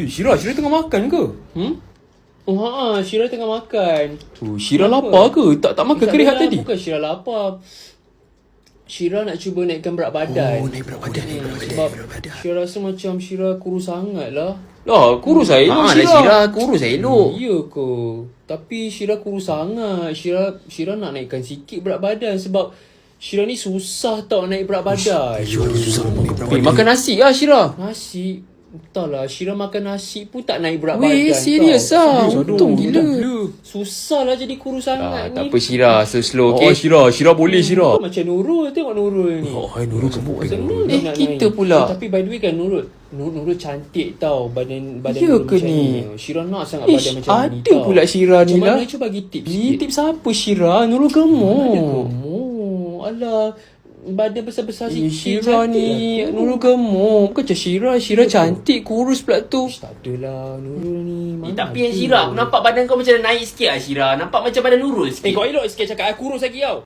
Syirah tengah makan ke? Oh Syirah tengah makan. Syirah lapar ke? Tak makan ke rehat tadi? Bukan Syirah lapar. Syirah nak cuba naikkan berat badan. Naik berat badan. Sebab Syirah rasa macam Syirah kurus sangat lah. Lah, kurus saya elok Syirah. Kurus saya elok. Ya ke? Tapi Syirah kurus sangat. Syirah nak naikkan sikit berat badan sebab Syirah ni susah tau naik berat badan. Susah naik berat badan. Makan nasi lah Syirah. Nasi? Entahlah, Syirah makan nasi pun tak naik berat Weh, badan. serius lah. Untung gila. Susah lah jadi kurus sangat Tak ni. apa Syirah, slow okay? Syirah boleh Syirah. Macam Nurul, tengok Nurul ni. Nurul gemuk. naik. Kita pula. Tapi by the way kan Nurul cantik tau. Badan Ya Nurul ke macam ni? Syirah nak sangat badan macam ni ada tau. pula Syirah ni Macam lah. mana cuba bagi tips Ni sikit. tips apa Syirah? Nurul gemuk. Gemuk. Alah, badan besar-besar sikit. Syirah ni Nurul gemuk. Bukan macam Syirah cantik, kurus pula tu. Tak adalah Nurul ni. Mana Tapi yang ada? Syirah, aku nampak badan kau macam naik sikit lah Syirah. Nampak macam badan Nurul sikit. Kau elok sikit cakap. Aku kurus lagi tau.